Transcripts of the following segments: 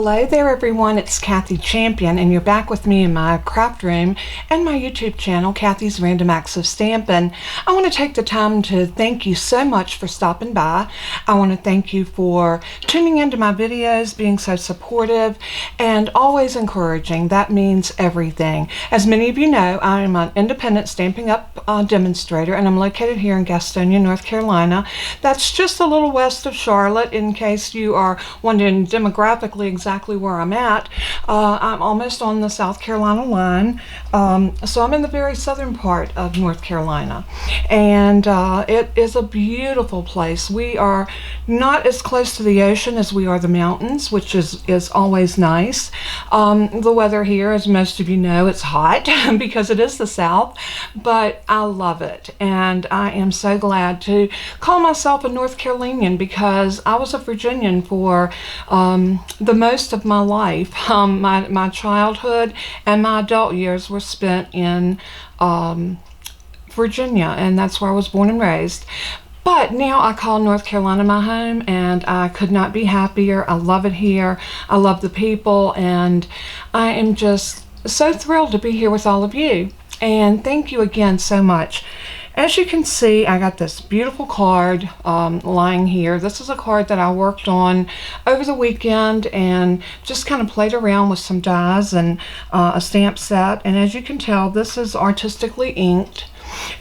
Hello there everyone, it's Kathy Champion and you're back with me in my craft room and my YouTube channel, Kathy's Random Acts of Stampin'. I want to take the time to thank you so much for stopping by. I want to thank you for tuning into my videos, being so supportive and always encouraging. That means everything. As many of you know, I am an independent Stampin' Up! Demonstrator and I'm located here in Gastonia, North Carolina. That's just a little west of Charlotte in case you are wondering demographically exactly where I'm at. I'm almost on the South Carolina line, so I'm in the very southern part of North Carolina, and it is a beautiful place. We are not as close to the ocean as we are the mountains, which is always nice. The weather here, as most of you know, it's hot because it is the South, but I love it, and I am so glad to call myself a North Carolinian because I was a Virginian for the most of my life. My childhood and my adult years were spent in Virginia, and that's where I was born and raised. But now I call North Carolina my home, and I could not be happier. I love it here. I love the people, and I am just so thrilled to be here with all of you. And thank you again so much. As you can see, I got this beautiful card lying here. This is a card that I worked on over the weekend and just kind of played around with some dies and a stamp set. And as you can tell, this is artistically inked.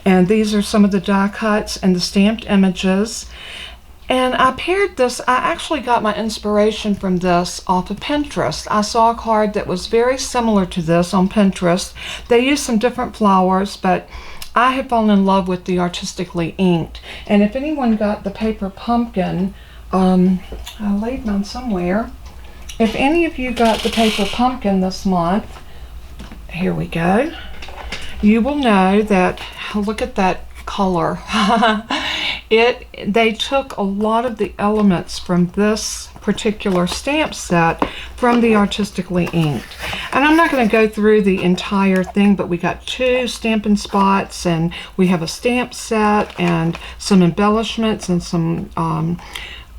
And these are some of the die cuts and the stamped images. And I paired this, I actually got my inspiration from this off of Pinterest. I saw a card that was very similar to this on Pinterest. They used some different flowers, but I have fallen in love with the artistically inked. And if anyone got the paper pumpkin, I laid mine somewhere. If any of you got the paper pumpkin this month, here we go, you will know that, look at that color. They took a lot of the elements from this particular stamp set from the artistically inked. And I'm not going to go through the entire thing, but we got 2 stamping spots, and we have a stamp set and some embellishments and some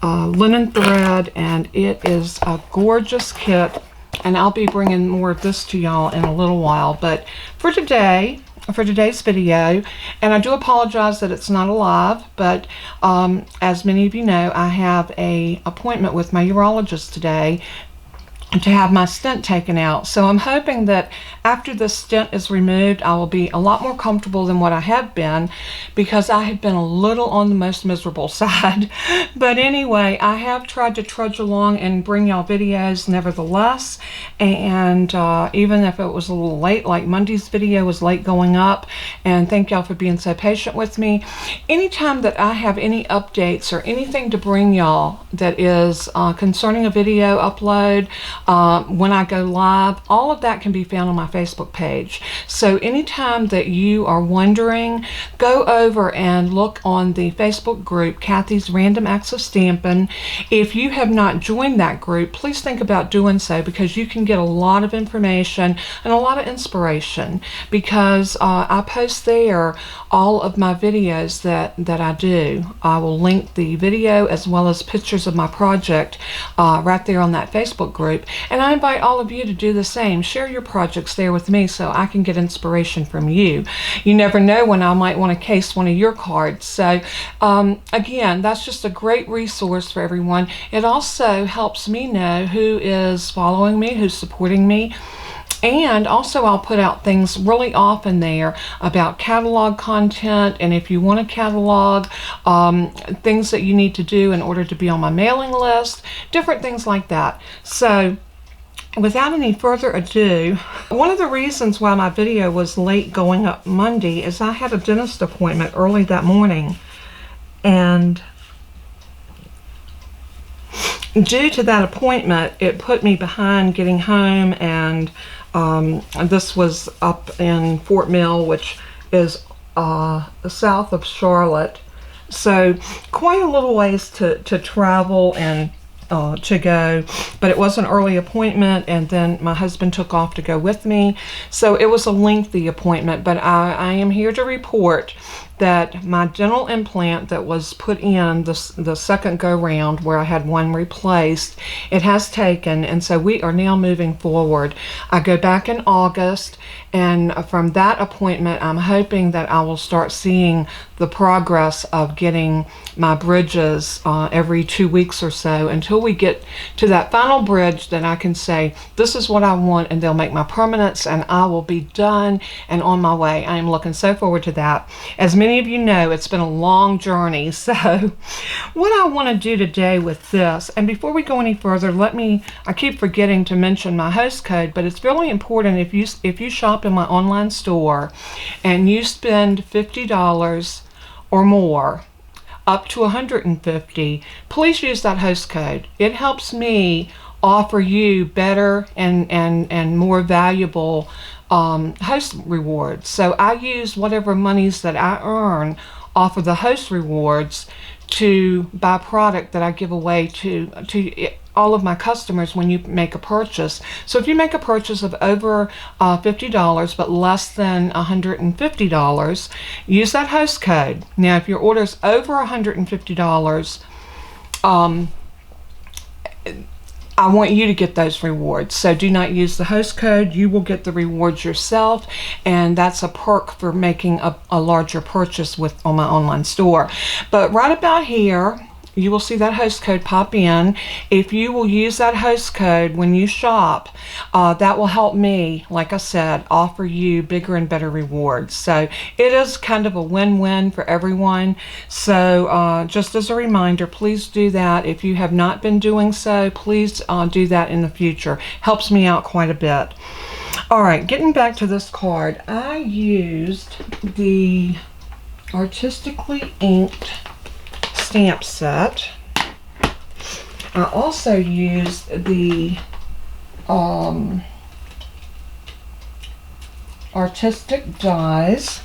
linen thread, and it is a gorgeous kit. And I'll be bringing more of this to y'all in a little while. But for today's video, and I do apologize that it's not live, but as many of you know, I have an appointment with my urologist today to have my stent taken out. So I'm hoping that after the stent is removed, I will be a lot more comfortable than what I have been, because I have been a little on the most miserable side. But anyway, I have tried to trudge along and bring y'all videos nevertheless, and even if it was a little late, like Monday's video was late going up, and thank y'all for being so patient with me. Anytime that I have any updates or anything to bring y'all that is concerning a video upload, when I go live, all of that can be found on my Facebook page. So anytime that you are wondering, go over and look on the Facebook group, Kathy's Random Acts of Stampin'. If you have not joined that group, please think about doing so, because you can get a lot of information and a lot of inspiration, because I post there all of my videos that I do. I will link the video as well as pictures of my project right there on that Facebook group. And I invite all of you to do the same. Share your projects there with me so I can get inspiration from you. You never know when I might want to case one of your cards. So again, that's just a great resource for everyone. It also helps me know who is following me, who's supporting me. And also I'll put out things really often there about catalog content, and if you want a catalog, things that you need to do in order to be on my mailing list, different things like that. So without any further ado, one of the reasons why my video was late going up Monday is I had a dentist appointment early that morning, and due to that appointment, it put me behind getting home, and this was up in Fort Mill, which is south of Charlotte. So quite a little ways to travel and to go, but it was an early appointment, and then my husband took off to go with me, so it was a lengthy appointment. But I am here to report that my dental implant that was put in the second go round, where I had one replaced, it has taken, and so we are now moving forward. I go back in August, and from that appointment I'm hoping that I will start seeing the progress of getting my bridges every 2 weeks or so, until we get to that final bridge that I can say this is what I want, and they'll make my permanents and I will be done and on my way. I am looking so forward to that. As many of you know, it's been a long journey. So what I want to do today with this, and before we go any further, I keep forgetting to mention my host code, but it's really important. If you shop in my online store and you spend $50 or more, up to $150, please use that host code. It helps me offer you better and more valuable host rewards. So I use whatever monies that I earn off of the host rewards to buy product that I give away to all of my customers when you make a purchase. So if you make a purchase of over $50 but less than $150, use that host code. Now if your order is over $150, I want you to get those rewards. So do not use the host code. You will get the rewards yourself, and that's a perk for making a larger purchase on my online store. But right about here, you will see that host code pop in. If you will use that host code when you shop, that will help me, like I said, offer you bigger and better rewards. So it is kind of a win-win for everyone. So just as a reminder, please do that. If you have not been doing so, please do that in the future. Helps me out quite a bit. All right, getting back to this card, I used the Artistically Inked stamp set. I also used the artistic dies,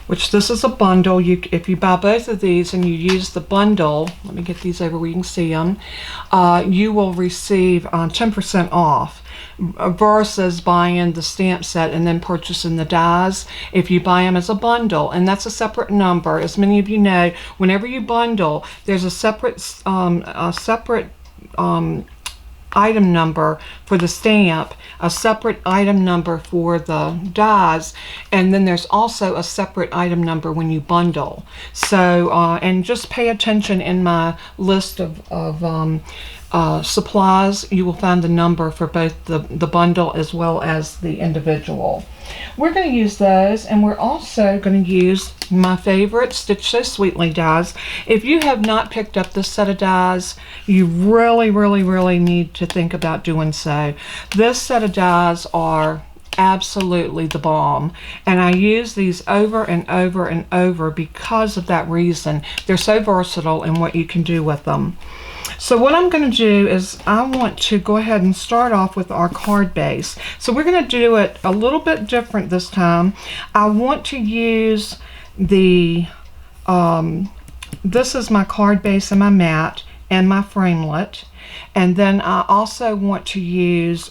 which this is a bundle. If you buy both of these and you use the bundle, let me get these over where you can see them, you will receive 10% off versus buying the stamp set and then purchasing the dies. If you buy them as a bundle, and that's a separate number, as many of you know, whenever you bundle, there's a separate item number for the stamp, a separate item number for the dies, and then there's also a separate item number when you bundle. So and just pay attention in my list of supplies. You will find the number for both the bundle as well as the individual. We're going to use those, and we're also going to use my favorite Stitch So Sweetly dies. If you have not picked up this set of dies, you really need to think about doing so. This set of dies are absolutely the bomb, and I use these over and over and over because of that reason. They're so versatile in what you can do with them. So what I'm going to do is I want to go ahead and start off with our card base. So we're going to do it a little bit different this time. I want to use the, this is my card base and my mat and my framelit. And then I also want to use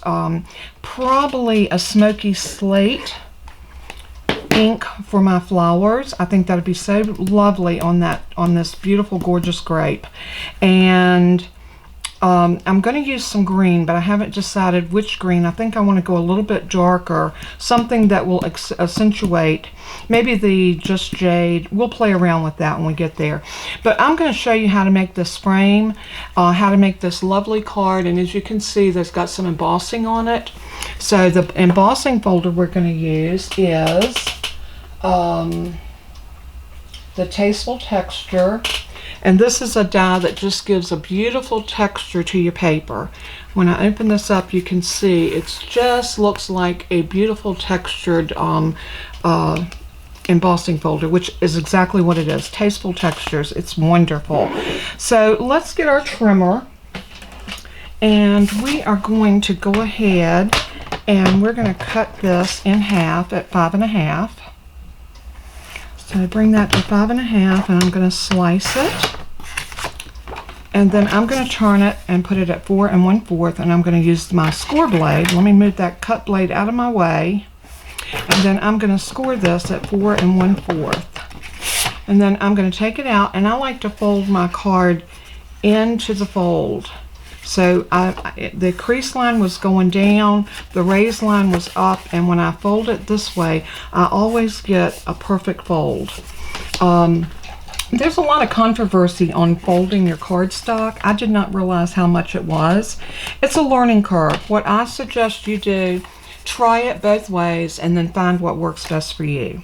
probably a Smoky Slate ink for my flowers. I think that would be so lovely on this beautiful gorgeous grape. And I'm going to use some green, but I haven't decided which green. I think I want to go a little bit darker, something that will accentuate, maybe the Just Jade. We'll play around with that when we get there. But I'm going to show you how to make this frame, how to make this lovely card, and as you can see, there's got some embossing on it. So the embossing folder we're going to use is the Tasteful Texture. And this is a die that just gives a beautiful texture to your paper. When I open this up, you can see it just looks like a beautiful textured embossing folder, which is exactly what it is. Tasteful Textures. It's wonderful. So let's get our trimmer, and we are going to go ahead and we're going to cut this in half at 5.5. So I bring that to 5.5, and I'm going to slice it, and then I'm going to turn it and put it at 4 1/4, and I'm going to use my score blade. Let me move that cut blade out of my way, and then I'm going to score this at 4 1/4. And then I'm going to take it out, and I like to fold my card into the fold. So the crease line was going down, the raised line was up, and when I fold it this way, I always get a perfect fold. There's a lot of controversy on folding your cardstock. I did not realize how much it was. It's a learning curve. What I suggest you do, try it both ways and then find what works best for you.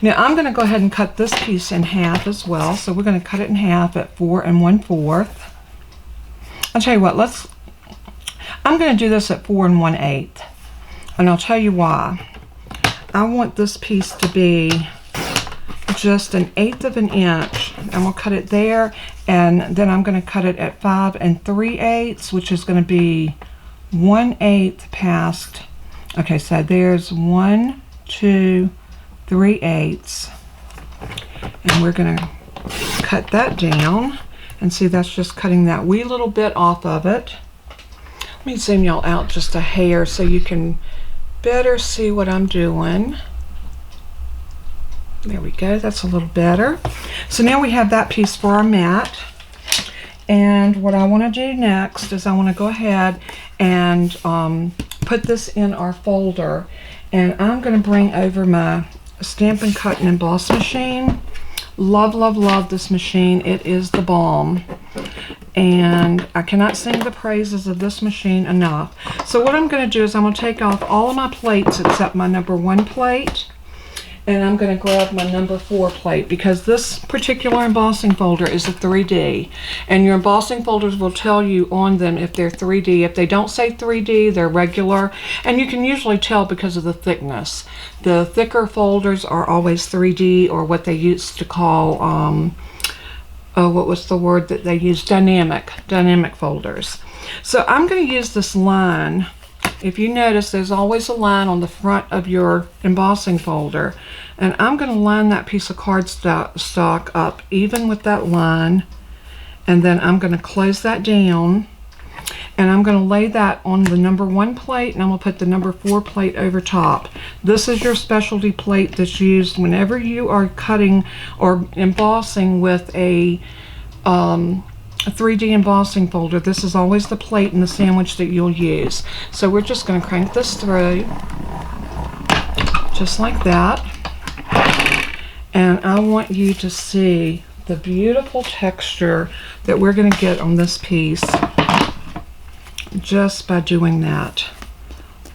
Now I'm going to go ahead and cut this piece in half as well. So we're going to cut it in half at 4 1/4. I'll tell you what, I'm going to do this at 4 1/8. And I'll tell you why. I want this piece to be just 1/8 of an inch, and we'll cut it there, and then I'm going to cut it at 5 3/8, which is going to be 1/8 past. Okay, so there's 1 2 3/8, and we're going to cut that down. And see, that's just cutting that wee little bit off of it. Let me zoom y'all out just a hair so you can better see what I'm doing. There we go, that's a little better. So now we have that piece for our mat. And what I want to do next is I want to go ahead and put this in our folder. And I'm going to bring over my Stampin' Cut and Emboss machine. Love, love, love this machine. It is the bomb. And I cannot sing the praises of this machine enough. So what I'm going to do is I'm going to take off all of my plates except my number 1 plate. And I'm going to grab my number 4 plate, because this particular embossing folder is a 3D. And your embossing folders will tell you on them if they're 3D. If they don't say 3D, they're regular. And you can usually tell because of the thickness. The thicker folders are always 3D, or what they used to call, what was the word that they used? Dynamic folders. So I'm going to use this line. If you notice, there's always a line on the front of your embossing folder, and I'm going to line that piece of cardstock up even with that line, and then I'm going to close that down, and I'm going to lay that on the number 1 plate, and I'm going to put the number 4 plate over top. This is your specialty plate that's used whenever you are cutting or embossing with a 3D embossing folder. This is always the plate in the sandwich that you'll use. So we're just going to crank this through just like that, and I want you to see the beautiful texture that we're going to get on this piece just by doing that.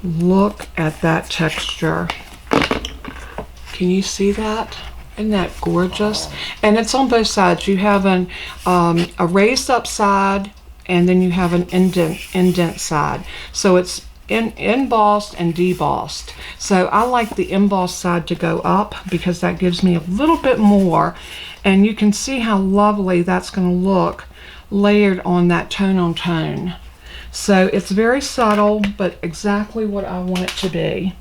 Look at that texture. Can you see that? Isn't that gorgeous? And it's on both sides. You have a raised up side, and then you have an indent side. So it's embossed and debossed. So I like the embossed side to go up because that gives me a little bit more. And you can see how lovely that's going to look layered on that tone on tone. So it's very subtle, but exactly what I want it to be.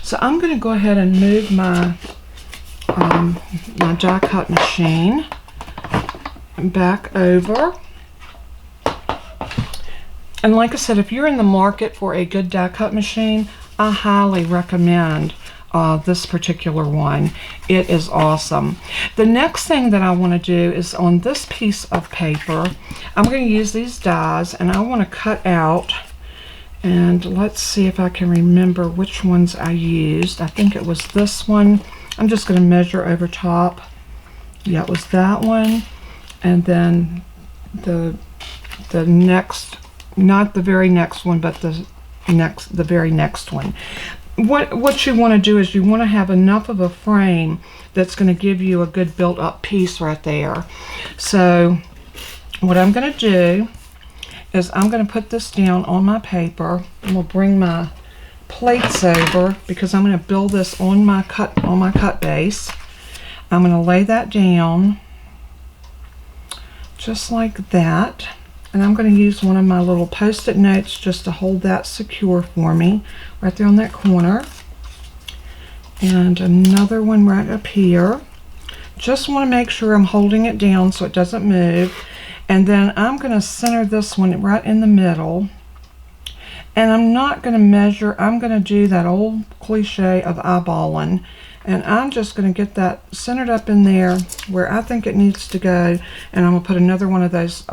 So I'm going to go ahead and move my die cut machine back over. And like I said, if you're in the market for a good die cut machine, I highly recommend this particular one. It is awesome. The next thing that I want to do is on this piece of paper, I'm going to use these dies, and I want to cut out, and let's see if I can remember which ones I used. I think it was this one. I'm just going to measure over top. Yeah, it was that one, and then the next, not the very next one, but the very next one. What you want to do is you want to have enough of a frame that's going to give you a good built up piece right there. So what I'm going to do is I'm going to put this down on my paper, and we'll bring my plates over because I'm going to build this on my cut base. I'm going to lay that down just like that, and I'm going to use one of my little post-it notes just to hold that secure for me right there on that corner, and another one right up here. Just want to make sure I'm holding it down so it doesn't move. And then I'm going to center this one right in the middle. And I'm not going to measure. I'm going to do that old cliche of eyeballing. And I'm just going to get that centered up in there where I think it needs to go. And I'm going to put another one of those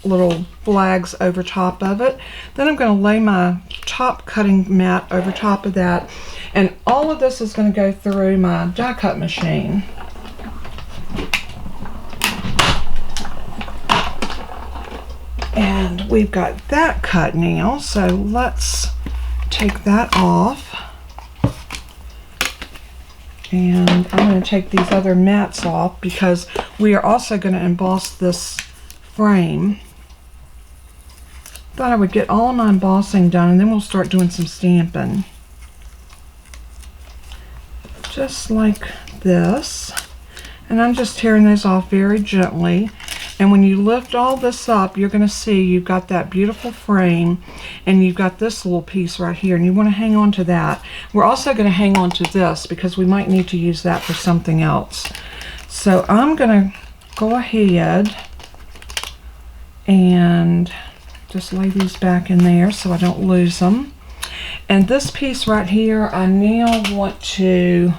little flags over top of it. Then I'm going to lay my top cutting mat over top of that. And all of this is going to go through my die cut machine. And we've got that cut now, so let's take that off. And I'm going to take these other mats off because we are also going to emboss this frame. Thought I would get all of my embossing done and then we'll start doing some stamping. Just like this. And I'm just tearing those off very gently. And when you lift all this up, you're going to see you've got that beautiful frame and you've got this little piece right here, and you want to hang on to that. We're also going to hang on to this because we might need to use that for something else. So I'm going to go ahead and just lay these back in there so I don't lose them. And this piece right here, I now want to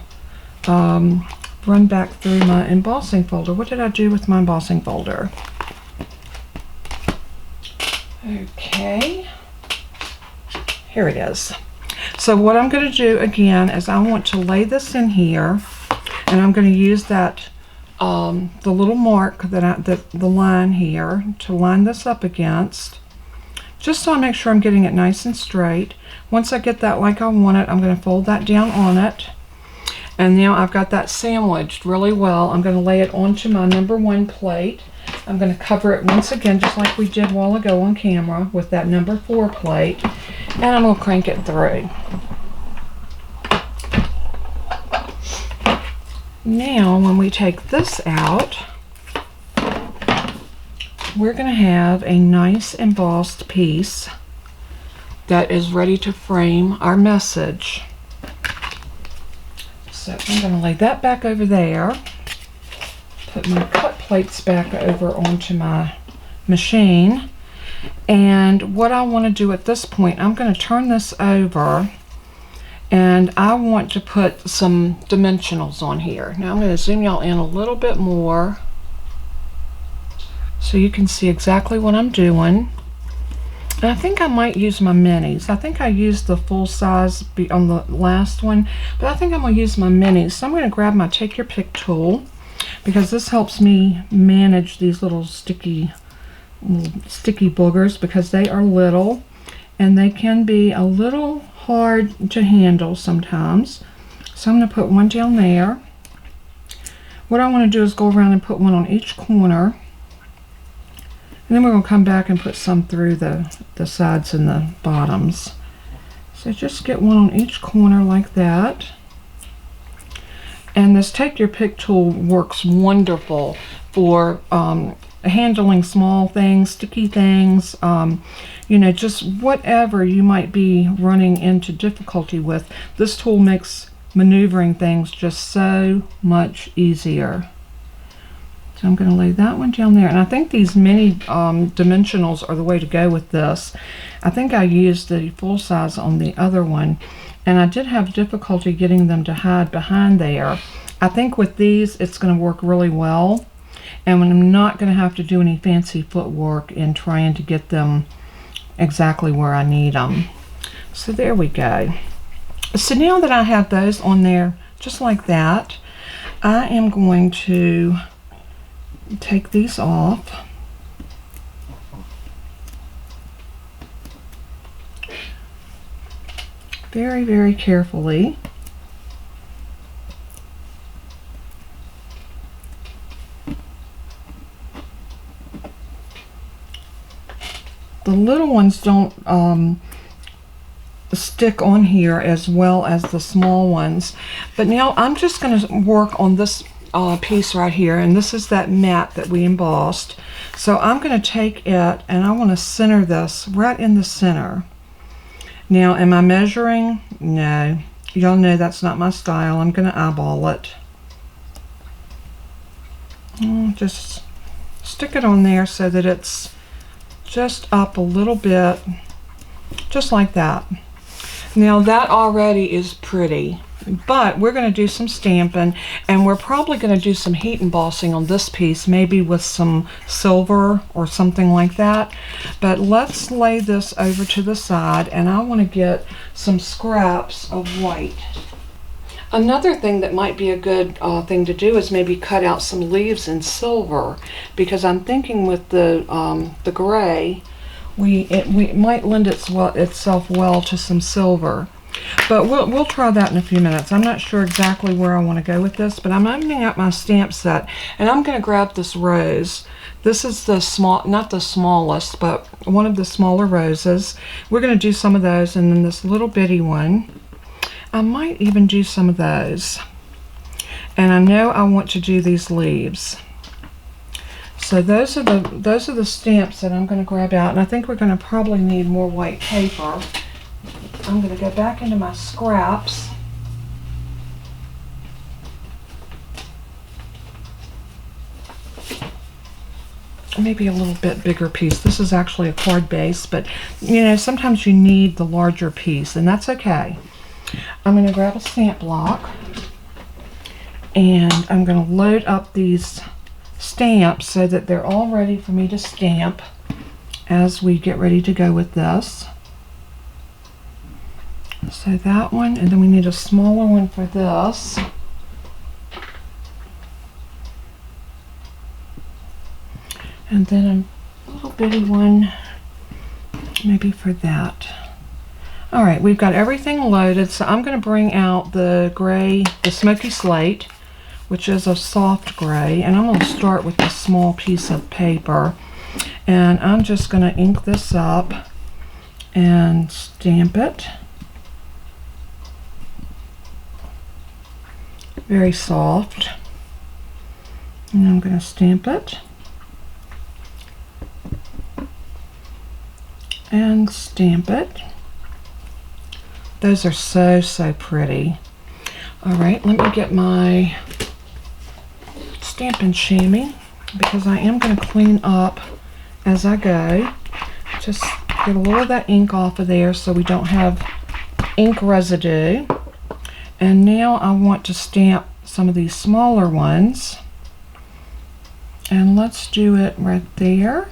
run back through my embossing folder. What did I do with my embossing folder? Okay, here it is. So what I'm going to do again is I want to lay this in here, and I'm going to use that the little mark that the line here to line this up against, just so I make sure I'm getting it nice and straight. Once I get that like I want it, I'm going to fold that down on it. And now I've got that sandwiched really well. I'm going to lay it onto my #1 plate. I'm going to cover it once again, just like we did a while ago on camera, with that #4 plate. And I'm going to crank it through. Now, when we take this out, we're going to have a nice embossed piece that is ready to frame our message. So I'm going to lay that back over there, put my cut plates back over onto my machine, and what I want to do at this point, I'm going to turn this over and I want to put some dimensionals on here. Now I'm going to zoom y'all in a little bit more so you can see exactly what I'm doing. And I think I might use my minis. I think I used the full size on the last one, but I think I'm going to use my minis. So I'm going to grab my Take Your Pick tool, because this helps me manage these little sticky boogers, because they are little and they can be a little hard to handle sometimes. So I'm going to put one down there. What I want to do is go around and put one on each corner. And then we're going to come back and put some through the sides and the bottoms. So just get one on each corner like that. And this Take Your Pick tool works wonderful for handling small things, sticky things, you know, just whatever you might be running into difficulty with. This tool makes maneuvering things just so much easier. So I'm going to lay that one down there, and I think these mini dimensionals are the way to go with this. I think I used the full size on the other one, and I did have difficulty getting them to hide behind there. I think with these it's going to work really well, and I'm not going to have to do any fancy footwork in trying to get them exactly where I need them. So there we go. So now that I have those on there just like that, I am going to take these off. Very, very carefully. The little ones don't stick on here as well as the small ones. But now I'm just going to work on this piece right here, and this is that mat that we embossed. So I'm going to take it and I want to center this right in the center. Now, am I measuring? No. Y'all know that's not my style. I'm going to eyeball it. Just stick it on there so that it's just up a little bit, just like that. Now that already is pretty. But we're going to do some stamping, and we're probably going to do some heat embossing on this piece, maybe with some silver or something like that. But let's lay this over to the side, and I want to get some scraps of white. Another thing that might be a good thing to do is maybe cut out some leaves in silver, because I'm thinking with the gray, it might lend itself well to some silver. But we'll try that in a few minutes. I'm not sure exactly where I want to go with this, but I'm opening up my stamp set, and I'm going to grab this rose. This is the small, not the smallest, but one of the smaller roses. We're going to do some of those, and then this little bitty one. I might even do some of those. And I know I want to do these leaves. So those are the stamps that I'm going to grab out, and I think we're going to probably need more white paper. I'm going to go back into my scraps. Maybe a little bit bigger piece. This is actually a card base, but you know, sometimes you need the larger piece, and that's okay. I'm going to grab a stamp block, and I'm going to load up these stamps so that they're all ready for me to stamp as we get ready to go with this. So that one, and then we need a smaller one for this. And then a little bitty one maybe for that. All right, we've got everything loaded, so I'm going to bring out the gray, the Smoky Slate, which is a soft gray, and I'm going to start with a small piece of paper, and I'm just going to ink this up and stamp it. Very soft. And I'm going to stamp it. And stamp it. Those are so pretty. All right, let me get my Stampin' Chamois, because I am going to clean up as I go. Just get a little of that ink off of there so we don't have ink residue. And now I want to stamp some of these smaller ones. And let's do it right there.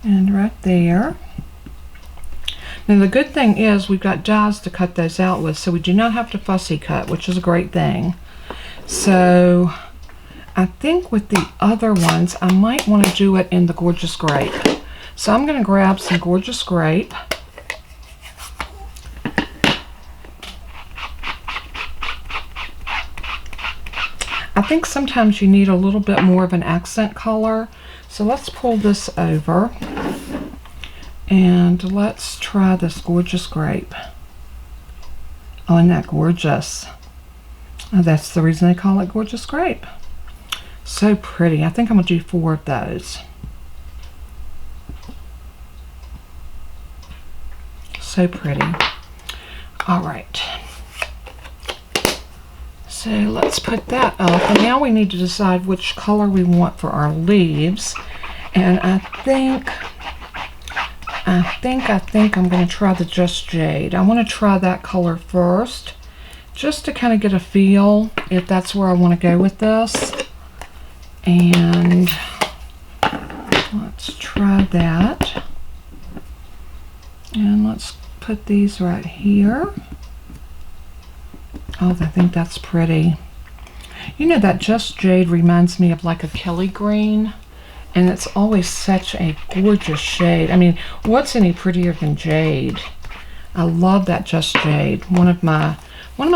And right there. Now the good thing is we've got dies to cut those out with, so we do not have to fussy cut, which is a great thing. So I think with the other ones, I might want to do it in the Gorgeous Grape. So I'm going to grab some Gorgeous Grape. I think sometimes you need a little bit more of an accent color. So let's pull this over and let's try this Gorgeous Grape. Oh, isn't that gorgeous? Oh, that's the reason they call it Gorgeous Grape. So pretty. I think I'm going to do 4 of those. So pretty. All right. So let's put that up, and now we need to decide which color we want for our leaves. And I think I'm going to try the Just Jade. I want to try that color first, just to kind of get a feel if that's where I want to go with this. And let's try that. And let's put these right here. Oh, I think that's pretty. You know, that Just Jade reminds me of like a Kelly green, and it's always such a gorgeous shade. I mean, what's any prettier than jade? I love that Just Jade. One of my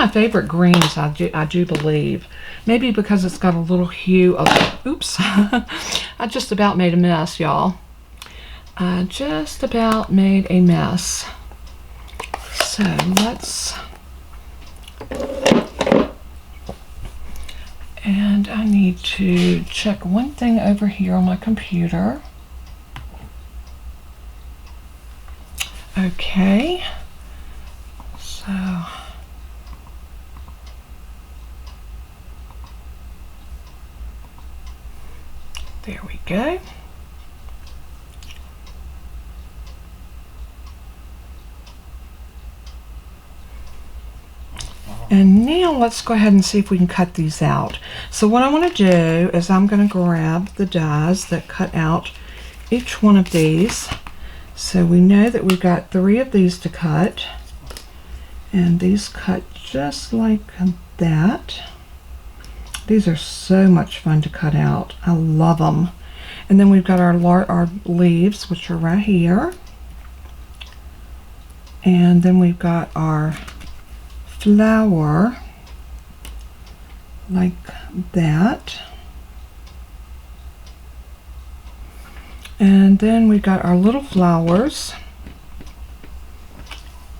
favorite greens, I do believe. Maybe because it's got a little hue of, oops, I just about made a mess, y'all. I just about made a mess. So let's, and I need to check one thing over here on my computer. Okay, so there we go. And now let's go ahead and see if we can cut these out. So what I want to do is I'm going to grab the dies that cut out each one of these. So we know that we've got 3 of these to cut. And these cut just like that. These are so much fun to cut out. I love them. And then we've got our leaves, which are right here. And then we've got our flower like that. And then we've got our little flowers,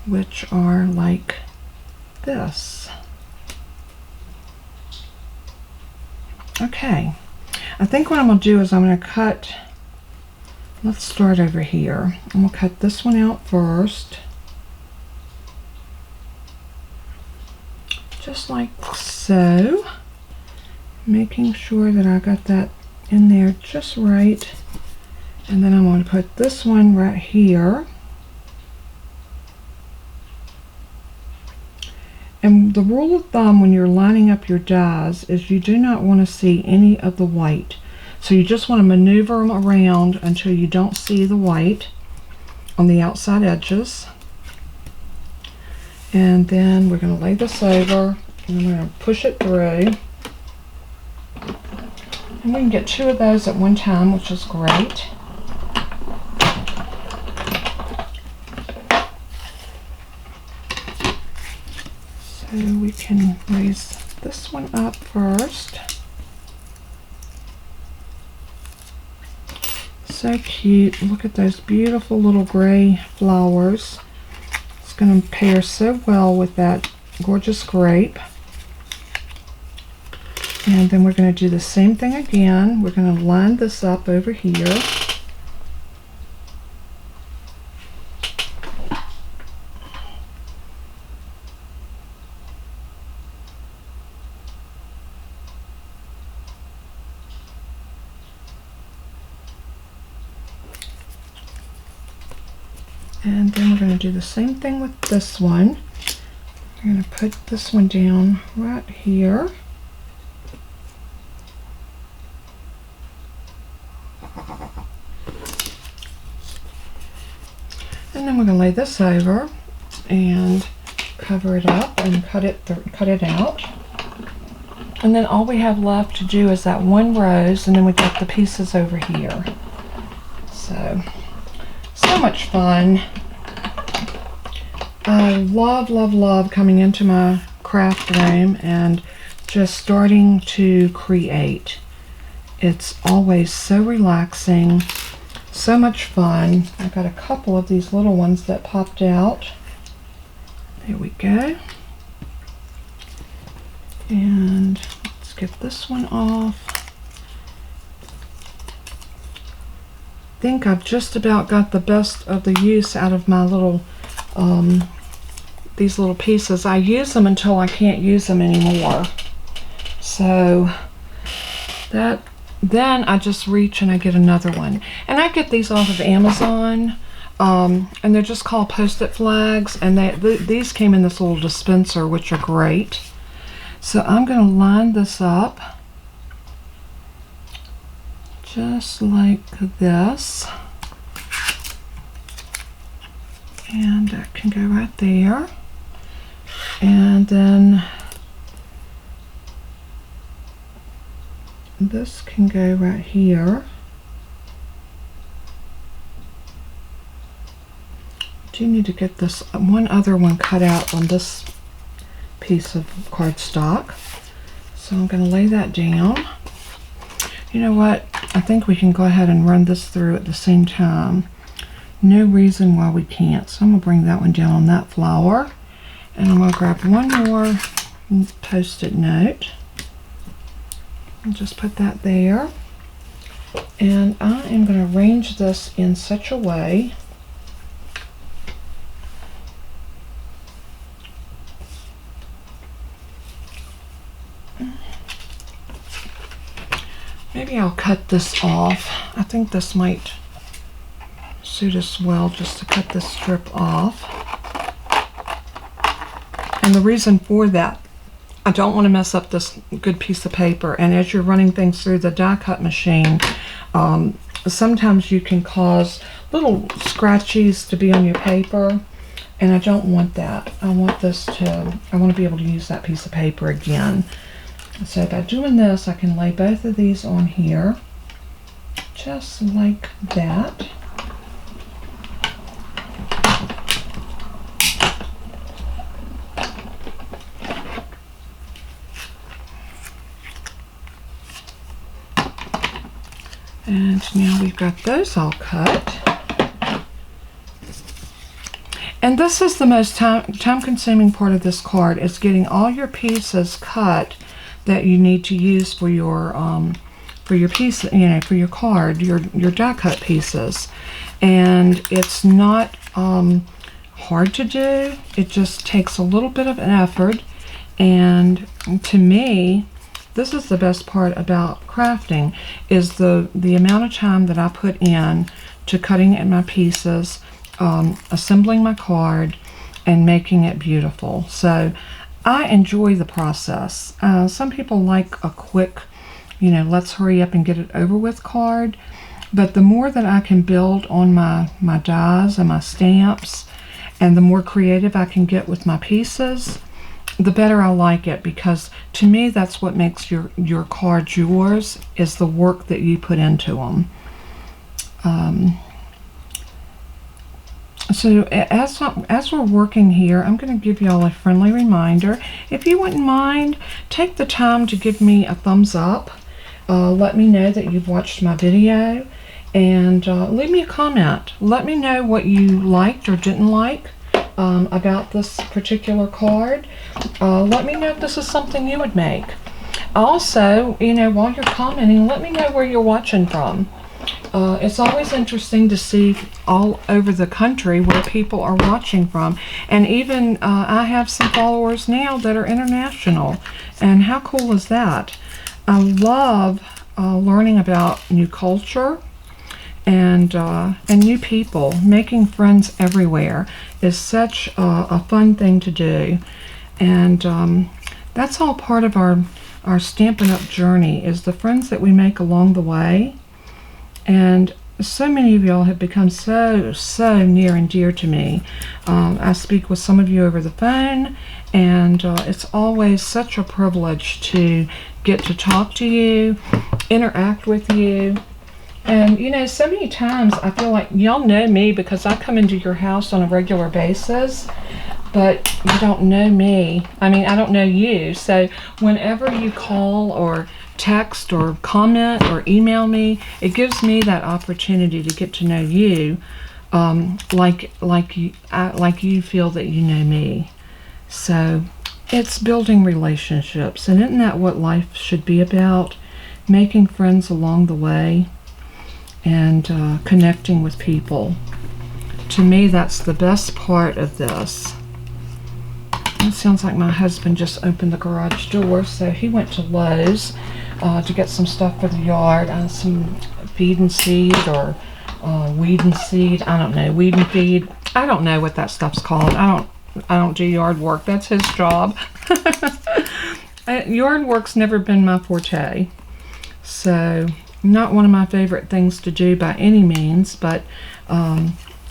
which are like this. Okay, I think what I'm going to do is I'm going to cut, let's start over here. I'm going to cut this one out first. Just like so. Making sure that I got that in there just right. And then I'm going to put this one right here. And the rule of thumb when you're lining up your dies is you do not want to see any of the white. So you just want to maneuver them around until you don't see the white on the outside edges. And then we're going to lay this over and we're going to push it through. And we can get 2 of those at one time, which is great. So we can raise this one up first. So cute. Look at those beautiful little gray flowers. It's going to pair so well with that gorgeous grape. And then we're going to do the same thing again. We're going to line this up over here. And then we're going to do the same thing with this one. We're going to put this one down right here. And then we're going to lay this over and cover it up and cut it out. And then all we have left to do is that one rose, and then we got the pieces over here. So much fun. I love coming into my craft room and just starting to create. It's always so relaxing, so much fun. I've got a couple of these little ones that popped out. There we go. And let's get this one off. I think I've just about got the best of the use out of my little these little pieces. I use them until I can't use them anymore. So then I just reach and I get another one. And I get these off of Amazon, and they're just called Post-it flags, and these came in this little dispenser, which are great. So I'm going to line this up just like this, and that can go right there, and then this can go right here. I do need to get this one other one cut out on this piece of cardstock, so I'm going to lay that down. You know what? I think we can go ahead and run this through at the same time. No reason why we can't. So I'm going to bring that one down on that flower. And I'm going to grab one more Post-it note. And just put that there. And I am going to arrange this in such a way maybe I'll cut this off. I think this might suit us well just to cut this strip off. And the reason for that, I don't want to mess up this good piece of paper. And as you're running things through the die cut machine, sometimes you can cause little scratchies to be on your paper. And I don't want that. I want to be able to use that piece of paper again. So by doing this, I can lay both of these on here, just like that. And now we've got those all cut. And this is the most time-consuming part of this card, is getting all your pieces cut that you need to use for your piece, for your card, your die cut pieces. And it's not hard to do. It just takes a little bit of an effort. And to me, this is the best part about crafting, is the amount of time that I put in to cutting at my pieces, assembling my card, and making it beautiful. So I enjoy the process. Some people like a quick, let's hurry up and get it over with card. But the more that I can build on my dies and my stamps, and the more creative I can get with my pieces, the better I like it, because to me that's what makes your cards yours, is the work that you put into them. So as we're working here, I'm going to give you all a friendly reminder. If you wouldn't mind, take the time to give me a thumbs up. Let me know that you've watched my video, and leave me a comment. Let me know what you liked or didn't like about this particular card. Let me know if this is something you would make. Also, while you're commenting, let me know where you're watching from. It's always interesting to see all over the country where people are watching from. And even I have some followers now that are international. And how cool is that? I love learning about new culture and new people. Making friends everywhere is such a fun thing to do. And that's all part of our Stampin' Up! Journey, is the friends that we make along the way. And so many of y'all have become so near and dear to me. I speak with some of you over the phone, and it's always such a privilege to get to talk to you, interact with you. And so many times I feel like y'all know me because I come into your house on a regular basis, but you don't know me. I mean, I don't know you. So whenever you call or text or comment or email me, it gives me that opportunity to get to know you, like you feel that you know me. So it's building relationships, and isn't that what life should be about? Making friends along the way and connecting with people. To me, that's the best part of this. It sounds like my husband just opened the garage door, so he went to Lowe's to get some stuff for the yard, some feed and seed, or weed and seed. I don't know, weed and feed. I don't know what that stuff's called. I don't do yard work. That's his job. Yard work's never been my forte, so not one of my favorite things to do by any means. But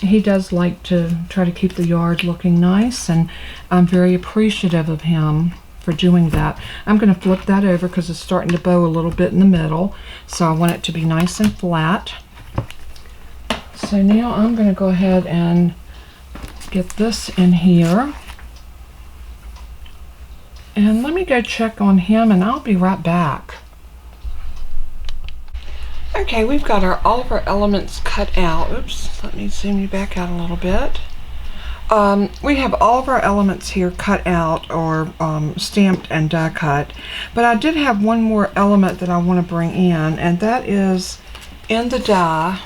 he does like to try to keep the yard looking nice, and I'm very appreciative of him for doing that. I'm going to flip that over because it's starting to bow a little bit in the middle, so I want it to be nice and flat. So now I'm going to go ahead and get this in here, and let me go check on him, and I'll be right back. Okay, we've got all of our elements cut out. Oops, let me zoom you back out a little bit. We have all of our elements here cut out, or stamped and die cut, but I did have one more element that I want to bring in, and that is in the die.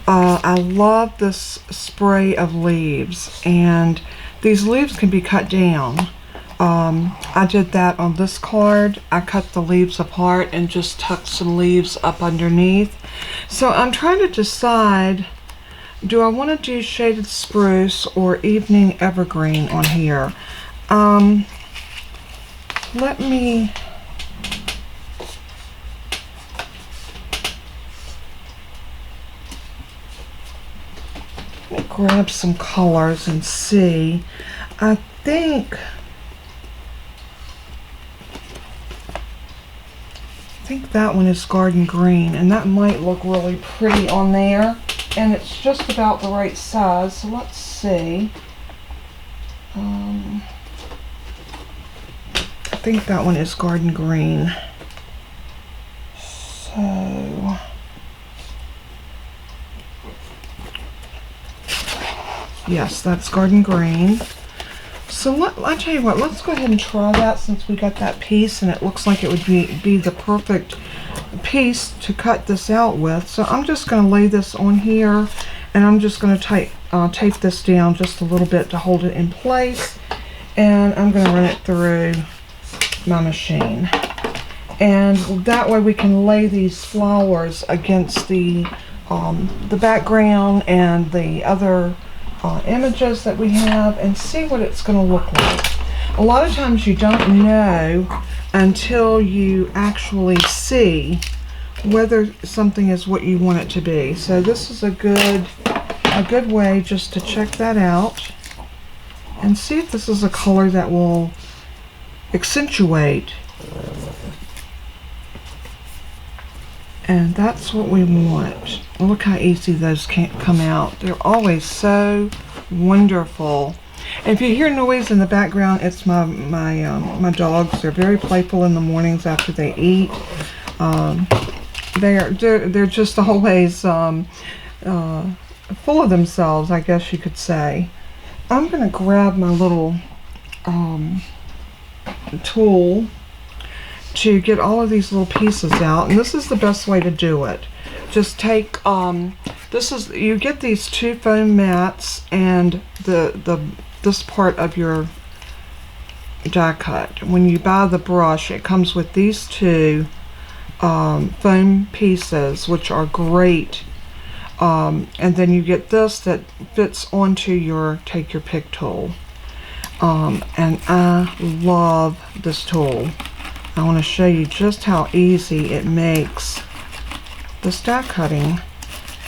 I love this spray of leaves, and these leaves can be cut down. I did that on this card. I cut the leaves apart and just tucked some leaves up underneath. So I'm trying to decide, do I want to do shaded spruce or evening evergreen on here? Let me grab some colors and see. I think that one is garden green, and that might look really pretty on there, and it's just about the right size. So let's see. I think that one is garden green. So yes, that's garden green. So I tell you what, let's go ahead and try that since we got that piece and it looks like it would be the perfect piece to cut this out with. So I'm just going to lay this on here, and I'm just going to tape this down just a little bit to hold it in place, and I'm going to run it through my machine. And that way we can lay these flowers against the background and the other images that we have and see what it's going to look like. A lot of times you don't know until you actually see whether something is what you want it to be. So this is a good way just to check that out and see if this is a color that will accentuate. And that's what we want. Look how easy those can come out. They're always so wonderful. And if you hear noise in the background, it's my dogs. They're very playful in the mornings after they eat. They're just always full of themselves, I guess you could say. I'm going to grab my little tool to get all of these little pieces out, and this is the best way to do it. Just take you get these two foam mats and this part of your die cut. When you buy the brush, it comes with these two foam pieces, which are great, and then you get this that fits onto your take your pick tool, and I love this tool. I want to show you just how easy it makes this die cutting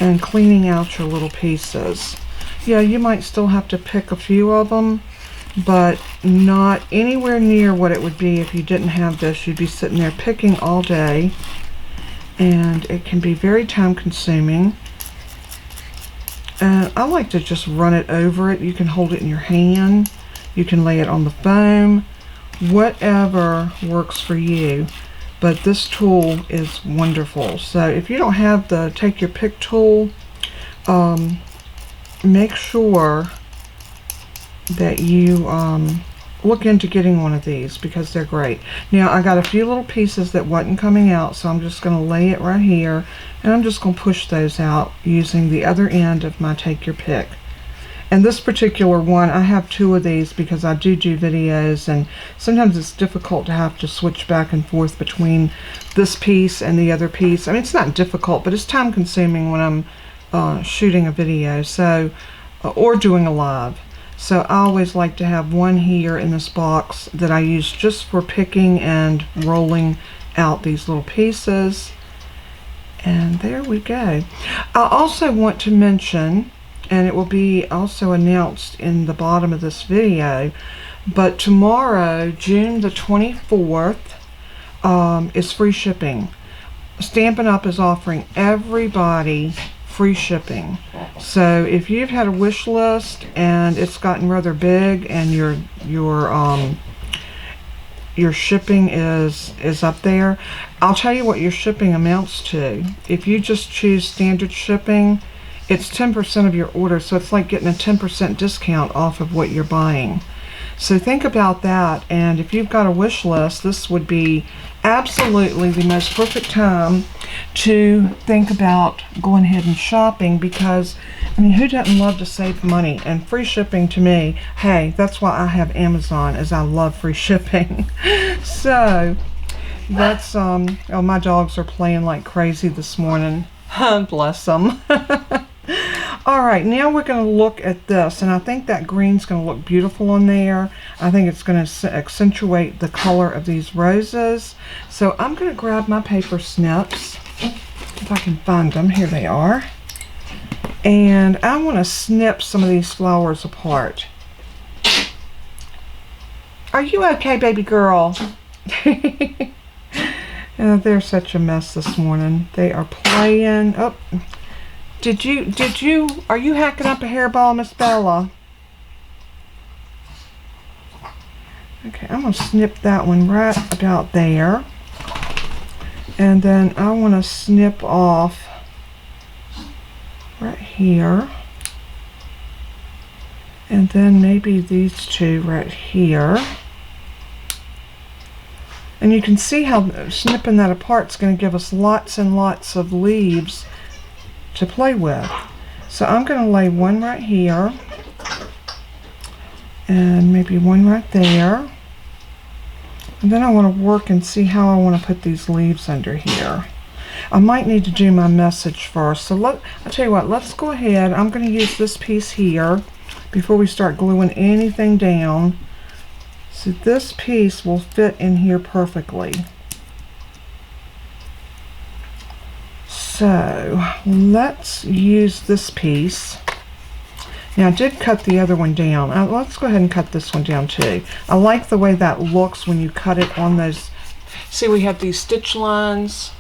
and cleaning out your little pieces. Yeah, you might still have to pick a few of them, but not anywhere near what it would be if you didn't have this. You'd be sitting there picking all day, and it can be very time consuming. And I like to just run it over it. You can hold it in your hand, you can lay it on the foam, whatever works for you, but this tool is wonderful. So if you don't have the take your pick tool, make sure that you look into getting one of these because they're great. Now I got a few little pieces that wasn't coming out, so I'm just going to lay it right here, and I'm just going to push those out using the other end of my take your pick. And this particular one, I have two of these because I do videos, and sometimes it's difficult to have to switch back and forth between this piece and the other piece. I mean, it's not difficult, but it's time consuming when I'm shooting a video, so or doing a live. So I always like to have one here in this box that I use just for picking and rolling out these little pieces. And there we go. I also want to mention, and it will be also announced in the bottom of this video, but tomorrow, June the 24th, is free shipping. Stampin' Up! Is offering everybody free shipping. So if you've had a wish list and it's gotten rather big and your shipping is up there, I'll tell you what your shipping amounts to. If you just choose standard shipping, it's 10% of your order, so it's like getting a 10% discount off of what you're buying. So think about that, and if you've got a wish list, this would be absolutely the most perfect time to think about going ahead and shopping, because I mean, who doesn't love to save money? And free shipping to me, hey, that's why I have Amazon, is I love free shipping. So that's oh, my dogs are playing like crazy this morning. Bless them. All right, now we're going to look at this, and I think that green's going to look beautiful on there. I think it's going to accentuate the color of these roses. So I'm going to grab my paper snips, if I can find them. Here they are. And I want to snip some of these flowers apart. Are you okay, baby girl? They're such a mess this morning. They are playing. Oh. Are you hacking up a hairball, Miss Bella? Okay, I'm going to snip that one right about there. And then I want to snip off right here. And then maybe these two right here. And you can see how snipping that apart is going to give us lots and lots of leaves to play with. So I'm going to lay one right here and maybe one right there, and then I want to work and see how I want to put these leaves under here. I might need to do my message first, so I'll tell you what, let's go ahead. I'm going to use this piece here before we start gluing anything down. So this piece will fit in here perfectly. So let's use this piece. Now I did cut the other one down. Let's go ahead and cut this one down too. I like the way that looks when you cut it on those. See, we have these stitch lines.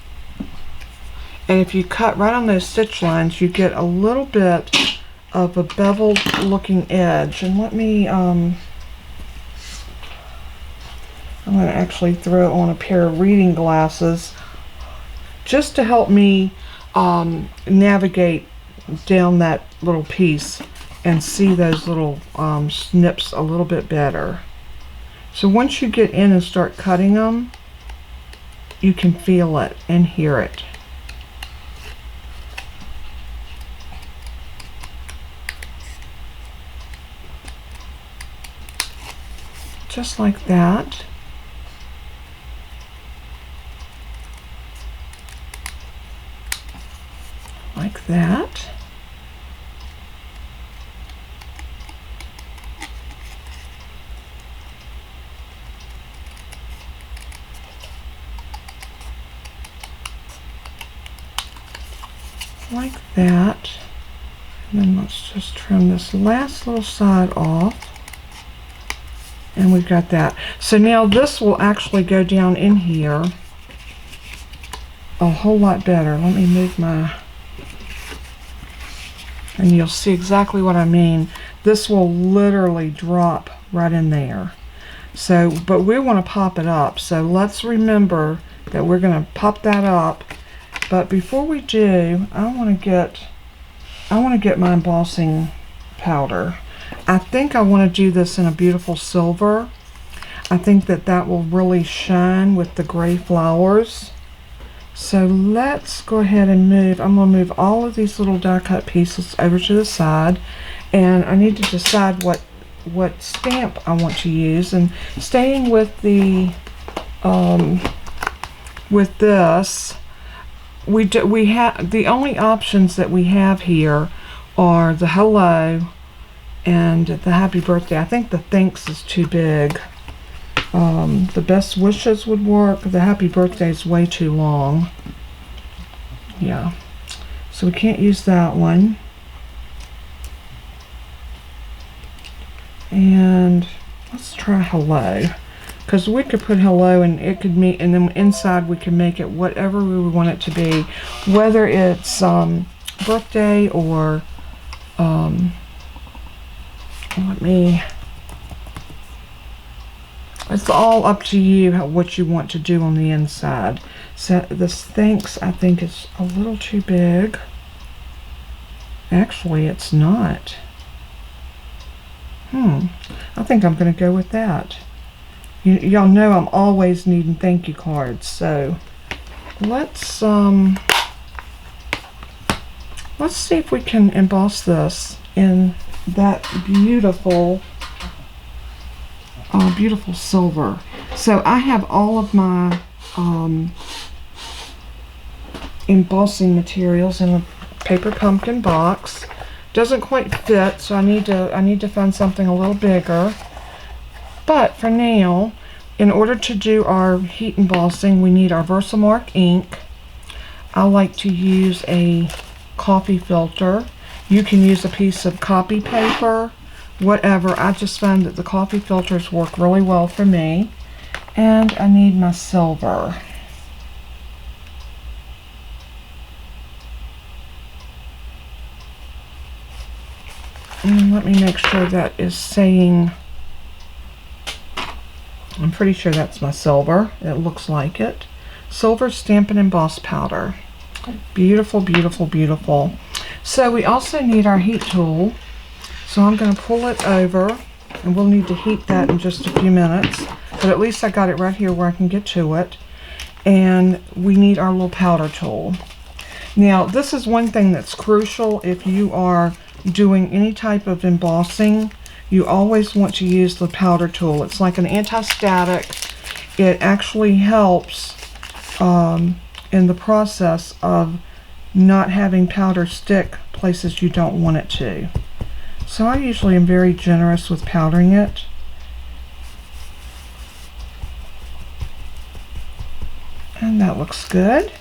And if you cut right on those stitch lines, you get a little bit of a beveled looking edge. And let me, I'm going to actually throw on a pair of reading glasses just to help me navigate down that little piece and see those little snips a little bit better. So once you get in and start cutting them, you can feel it and hear it. Just like that. Like that. Like that. And then let's just trim this last little side off. And we've got that. So now this will actually go down in here a whole lot better. Let me move my... And you'll see exactly what I mean. This will literally drop right in there. So, but we want to pop it up. So let's remember that we're going to pop that up. But before we do, I want to get my embossing powder. I think I want to do this in a beautiful silver. I think that will really shine with the gray flowers. So let's go ahead and move. I'm going to move all of these little die cut pieces over to the side, and I need to decide what stamp I want to use. And staying with the with this, we have the only options that we have here are the hello and the happy birthday. I think the thanks is too big. The best wishes would work. The happy birthday is way too long. Yeah. So we can't use that one. And let's try hello. Because we could put hello and it could mean, and then inside we can make it whatever we want it to be. Whether it's birthday or it's all up to you what you want to do on the inside. So this thanks, I think, is a little too big. Actually, it's not. I think I'm going to go with that. Y'all know I'm always needing thank you cards. So let's see if we can emboss this in that beautiful beautiful silver. So I have all of my embossing materials in a paper pumpkin box. Doesn't quite fit, so I need to find something a little bigger. But for now, in order to do our heat embossing, we need our VersaMark ink. I like to use a coffee filter. You can use a piece of copy paper, whatever. I just find that the coffee filters work really well for me. And I need my silver. And let me make sure that is saying, I'm pretty sure that's my silver. It looks like it. Silver Stampin' Emboss Powder. Beautiful, beautiful, beautiful. So we also need our heat tool. So I'm going to pull it over, and we'll need to heat that in just a few minutes. But at least I got it right here where I can get to it. And we need our little powder tool. Now, this is one thing that's crucial if you are doing any type of embossing. You always want to use the powder tool. It's like an anti-static. It actually helps in the process of not having powder stick places you don't want it to. So I usually am very generous with powdering it. And that looks good.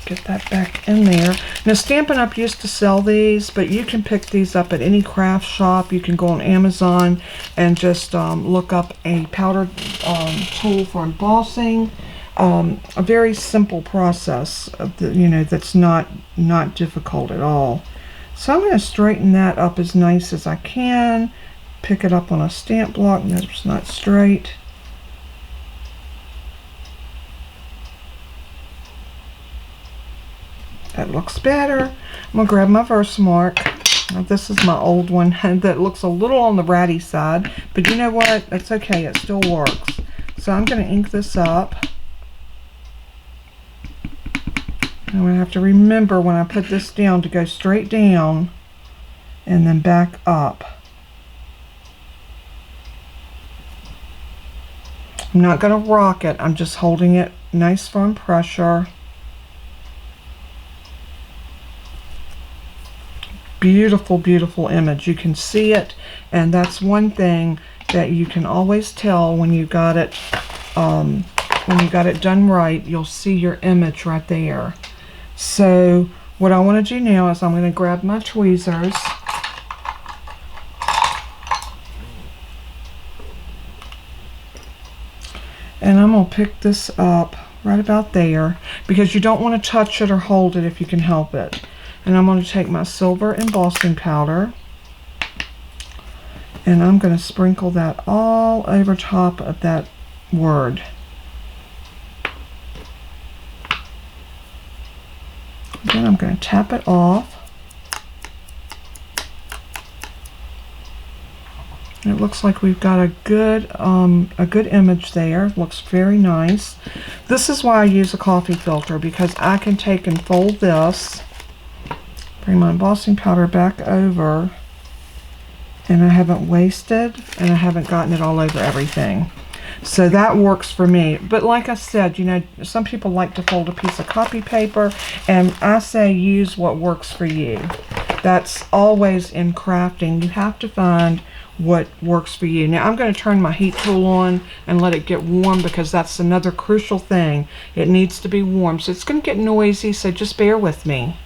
Get that back in there. Now, Stampin' Up! Used to sell these, but you can pick these up at any craft shop. You can go on Amazon and just look up a powder tool for embossing. A very simple process, that's not difficult at all. So I'm going to straighten that up as nice as I can. Pick it up on a stamp block. That's not straight. That looks better. I'm going to grab my VersaMark. Now, this is my old one that looks a little on the ratty side, but you know what? That's okay. It still works. So I'm going to ink this up. I'm going to have to remember when I put this down to go straight down and then back up. I'm not going to rock it. I'm just holding it nice firm pressure. Beautiful, beautiful image. You can see it, and that's one thing that you can always tell when you got it done right. You'll see your image right there. So what I want to do now is I'm going to grab my tweezers and I'm going to pick this up right about there, because you don't want to touch it or hold it if you can help it. And I'm going to take my silver embossing powder and I'm going to sprinkle that all over top of that word. Then I'm going to tap it off. It looks like we've got a good image there. Looks very nice. This is why I use a coffee filter, because I can take and fold this, bring my embossing powder back over, and I haven't wasted and I haven't gotten it all over everything. So that works for me. But like I said, some people like to fold a piece of copy paper, and I say use what works for you. That's always in crafting. You have to find what works for you. Now I'm going to turn my heat tool on and let it get warm, because that's another crucial thing. It needs to be warm. So it's going to get noisy, so just bear with me.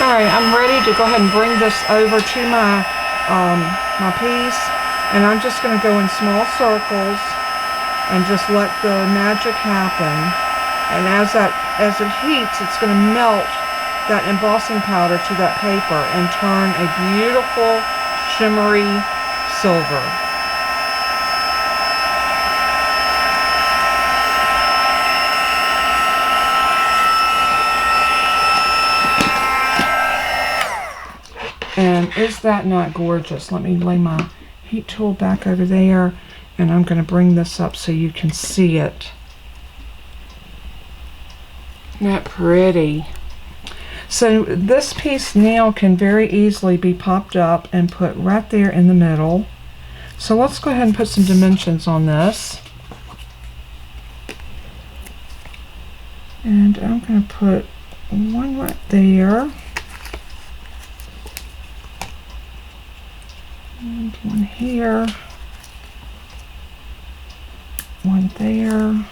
Alright, I'm ready to go ahead and bring this over to my my piece, and I'm just going to go in small circles and just let the magic happen. And as it heats, it's going to melt that embossing powder to that paper and turn a beautiful shimmery silver. And is that not gorgeous? Let me lay my heat tool back over there, And I'm going to bring this up so you can see it. Isn't that pretty? So this piece now can very easily be popped up and put right there in the middle. So let's go ahead and put some dimensions on this. And I'm going to put one right there. And one here. One there.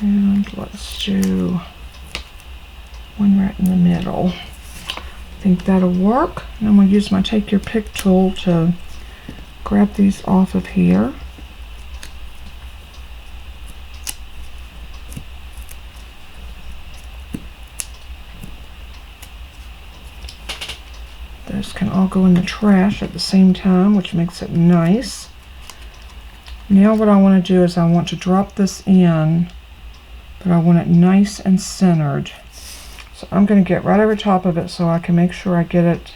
And let's do one right in the middle. I think that'll work. And I'm going to use my Take Your Pick tool to grab these off of here. Those can all go in the trash at the same time, which makes it nice. Now what I want to do is I want to drop this in, but I want it nice and centered. So I'm going to get right over top of it so I can make sure I get it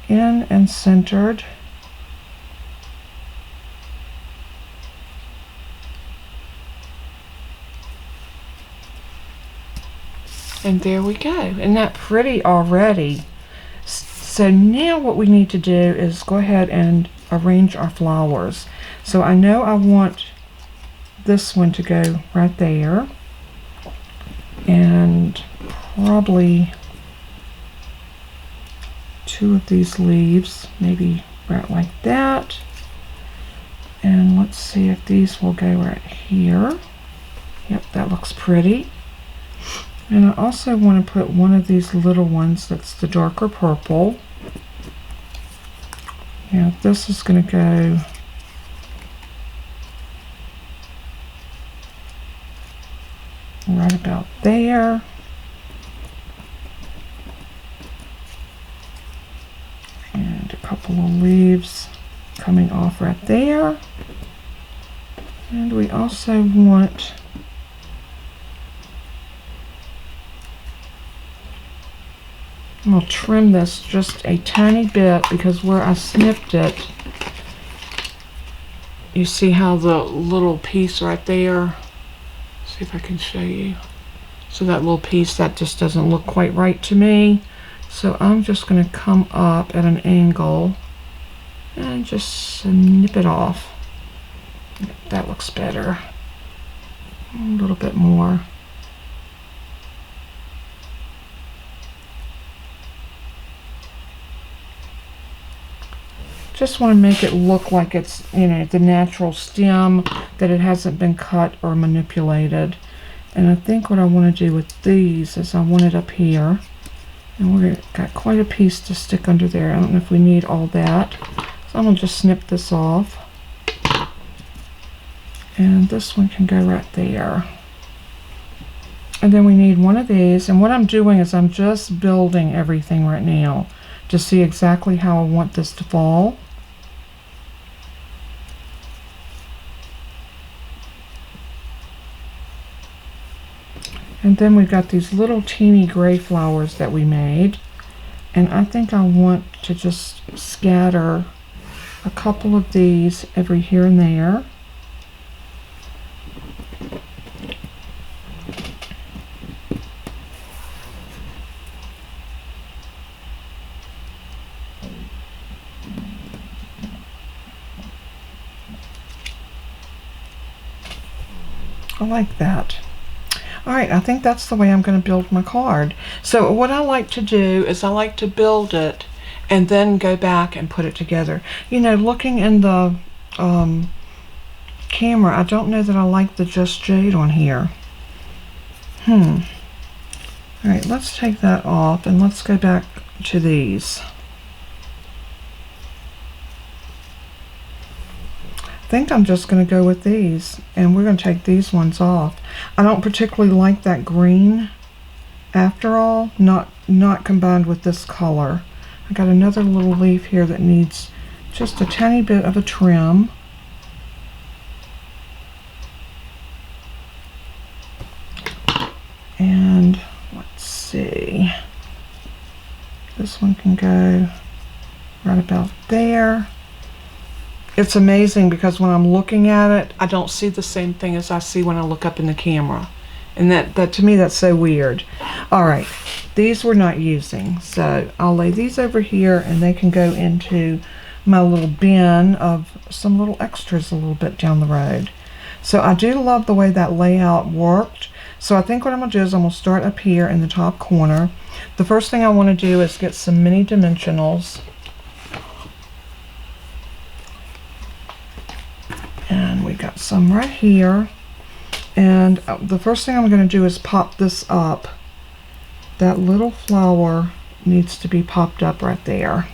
in and centered. And there we go. Isn't that pretty already? So now what we need to do is go ahead and arrange our flowers. So I know I want this one to go right there, and probably two of these leaves, maybe right like that. And let's see if these will go right here. Yep, that looks pretty. And I also want to put one of these little ones that's the darker purple. Yeah, this is going to go right about there. And a couple of leaves coming off right there. And we also want I'll trim this just a tiny bit because where I snipped it, you see how the little piece right there, see if I can show you. So that little piece, that just doesn't look quite right to me. So I'm just going to come up at an angle and just snip it off. That looks better. A little bit more. Just want to make it look like it's, you know, the natural stem, that it hasn't been cut or manipulated. And I think what I want to do with these is I want it up here. And we've got quite a piece to stick under there. I don't know if we need all that. So I'm going to just snip this off. And this one can go right there. And then we need one of these. And what I'm doing is I'm just building everything right now to see exactly how I want this to fall. And then we've got these little teeny gray flowers that we made. And I think I want to just scatter a couple of these every here and there. I like that. Alright, I think that's the way I'm going to build my card. So what I like to do is I like to build it and then go back and put it together. You know, looking in the camera, I don't know that I like the Just Jade on here. Alright, let's take that off and let's go back to these. I think I'm just going to go with these, and we're going to take these ones off. I don't particularly like that green after all, not combined with this color. I got another little leaf here that needs just a tiny bit of a trim. And let's see, this one can go right about there. It's amazing because when I'm looking at it, I don't see the same thing as I see when I look up in the camera. And that to me, that's so weird. All right, these we're not using. So I'll lay these over here and they can go into my little bin of some little extras a little bit down the road. So I do love the way that layout worked. So I think what I'm gonna do is I'm gonna start up here in the top corner. The first thing I wanna do is get some mini dimensionals. And we got some right here. And the first thing I'm going to do is pop this up. That little flower needs to be popped up right there.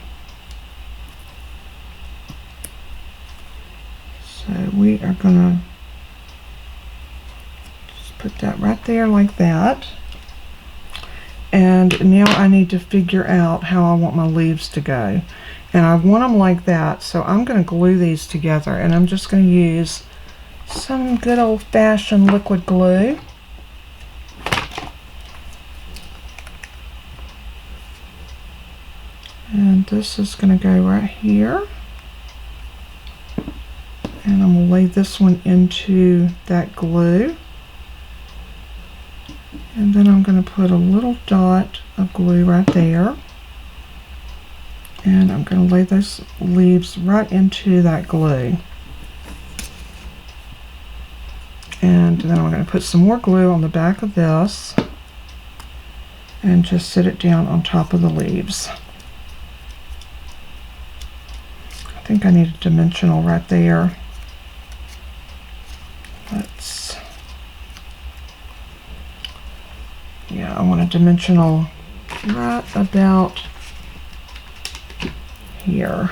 So we are going to just put that right there like that. And now I need to figure out how I want my leaves to go. And I want them like that, so I'm going to glue these together, and I'm just going to use some good old-fashioned liquid glue. And this is going to go right here. And I'm going to lay this one into that glue. And then I'm going to put a little dot of glue right there. And I'm going to lay those leaves right into that glue. And then I'm going to put some more glue on the back of this and just sit it down on top of the leaves. I think I need a dimensional right there. I want a dimensional right about here.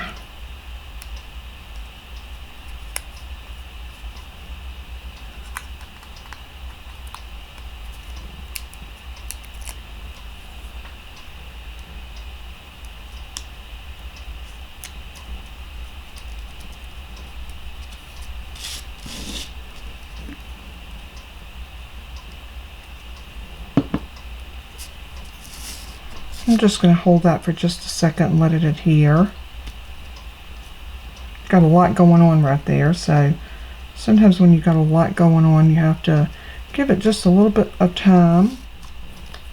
I'm just going to hold that for just a second and let it adhere. Got a lot going on right there, so sometimes when you've got a lot going on, you have to give it just a little bit of time,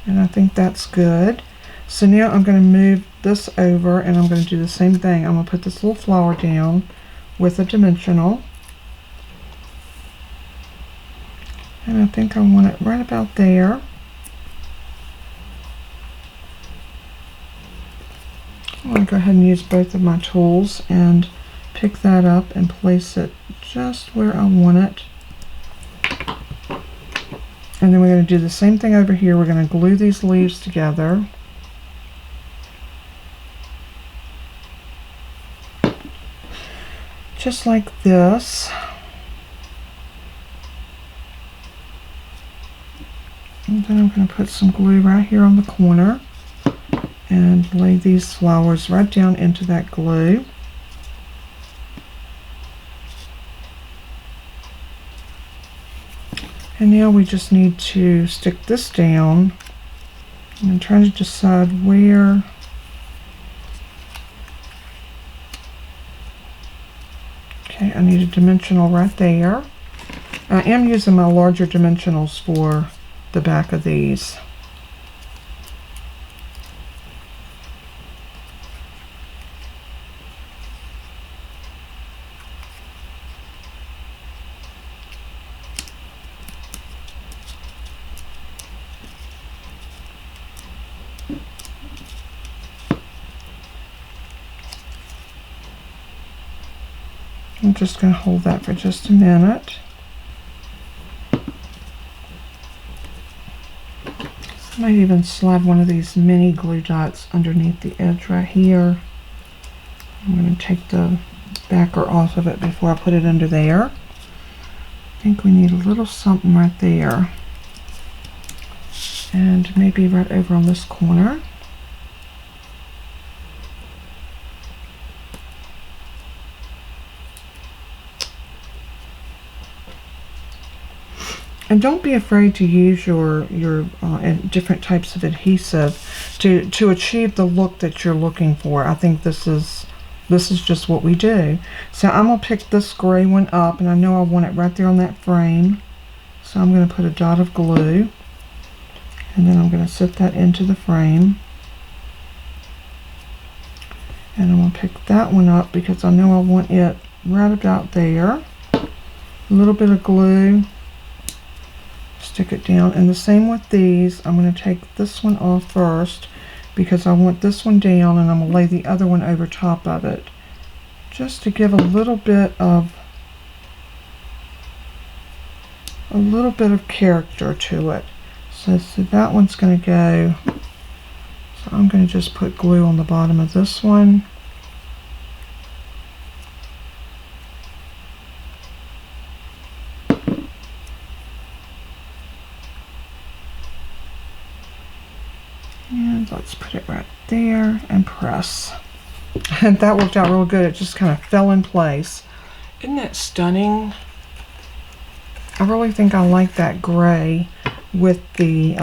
and I think that's good. So now I'm going to move this over, and I'm going to do the same thing. I'm going to put this little flower down with a dimensional, and I think I want it right about there. I'm going to go ahead and use both of my tools and pick that up and place it just where I want it. And then we're going to do the same thing over here. We're going to glue these leaves together. Just like this. And then I'm going to put some glue right here on the corner and lay these flowers right down into that glue. And now we just need to stick this down, and I'm trying to decide where. Okay, I need a dimensional right there. I am using my larger dimensionals for the back of these. I'm just going to hold that for just a minute. I might even slide one of these mini glue dots underneath the edge right here. I'm going to take the backer off of it before I put it under there. I think we need a little something right there. And maybe right over on this corner. And don't be afraid to use your different types of adhesive to achieve the look that you're looking for. I think this is This is just what we do. So I'm going to pick this gray one up, and I know I want it right there on that frame. So I'm going to put a dot of glue, and then I'm going to set that into the frame. And I'm going to pick that one up because I know I want it right about there. A little bit of glue, stick it down. And the same with these. I'm going to take this one off first because I want this one down, and I'm going to lay the other one over top of it just to give a little bit of character to it. So that one's going to go. So I'm going to just put glue on the bottom of this one. And let's put it right there and press. And that worked out real good. It just kind of fell in place. Isn't that stunning? I really think I like that gray with the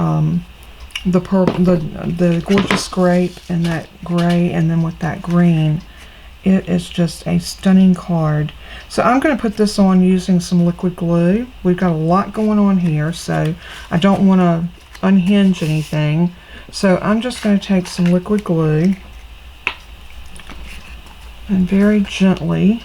purple, the gorgeous grape, and that gray, and then with that green. It is just a stunning card. So I'm going to put this on using some liquid glue. We've got a lot going on here, so I don't want to unhinge anything. So I'm just going to take some liquid glue and very gently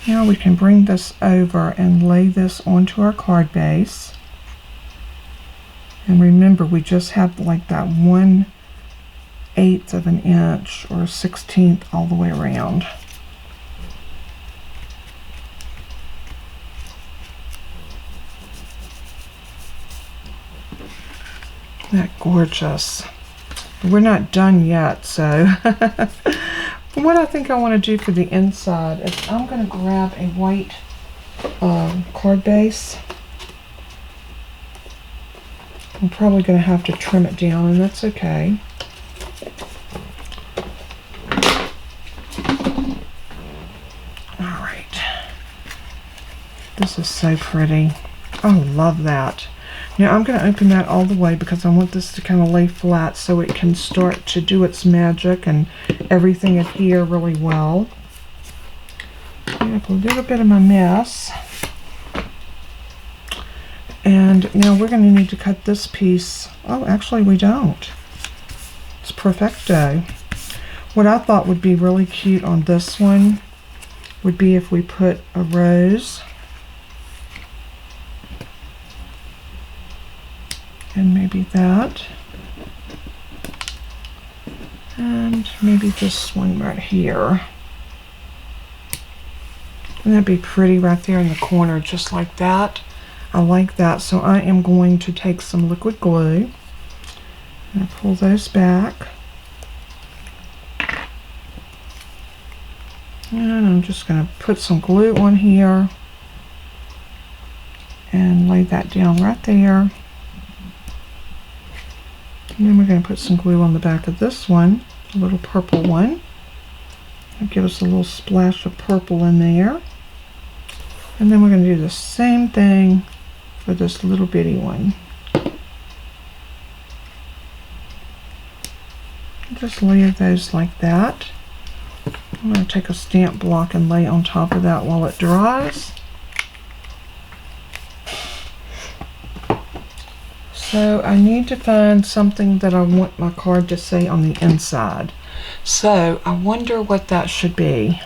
now we can bring this over and lay this onto our card base. And remember, we just have like that 1/8 of an inch or 1/16 all the way around. Isn't that gorgeous? We're not done yet, so what I think I want to do for the inside is I'm going to grab a white card base. I'm probably going to have to trim it down, and that's okay. Alright. This is so pretty. Oh, love that. Now I'm going to open that all the way because I want this to kind of lay flat so it can start to do its magic and everything adhere really well. Clean up a little bit of my mess. And now we're going to need to cut this piece. Oh, actually we don't. It's perfecto. What I thought would be really cute on this one would be if we put a rose. And maybe that. And maybe this one right here. And that'd be pretty right there in the corner, just like that. I like that. So I am going to take some liquid glue and pull those back. And I'm just going to put some glue on here and lay that down right there. And then we're going to put some glue on the back of this one, a little purple one. It'll give us a little splash of purple in there. And then we're going to do the same thing for this little bitty one. Just layer those like that. I'm going to take a stamp block and lay on top of that while it dries. So I need to find something that I want my card to say on the inside. So I wonder what that should be.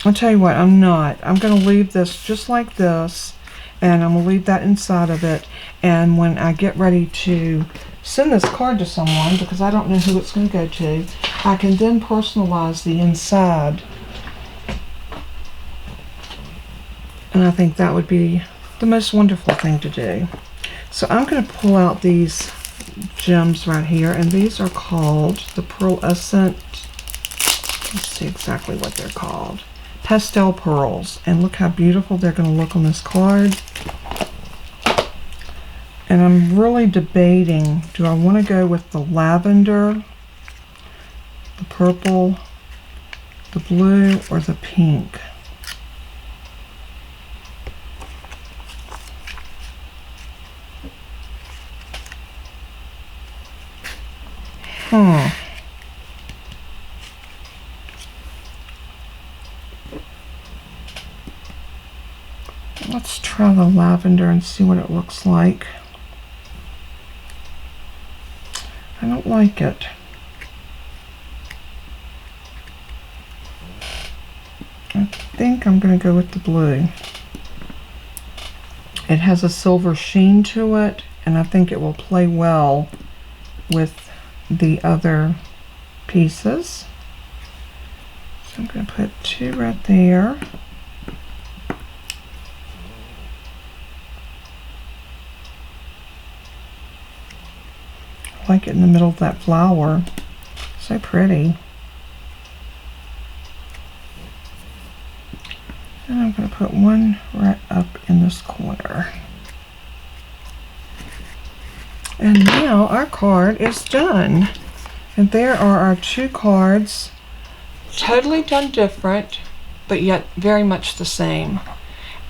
I'll tell you what, I'm going to leave this just like this, and I'm going to leave that inside of it. And when I get ready to send this card to someone, because I don't know who it's going to go to, I can then personalize the inside. And I think that would be the most wonderful thing to do. So I'm going to pull out these gems right here, and these are called the Pearlescent. Let's see exactly what they're called. Pastel pearls, and look how beautiful they're going to look on this card. And I'm really debating, do I want to go with the lavender, the purple, the blue, or the pink? Let's try the lavender and see what it looks like. I don't like it. I think I'm going to go with the blue. It has a silver sheen to it, and I think it will play well with the other pieces. So I'm going to put 2 right there. I like it in the middle of that flower. So pretty. And I'm going to put 1 right up in this corner. And now our card is done. And there are our 2 cards, totally done different, but yet very much the same.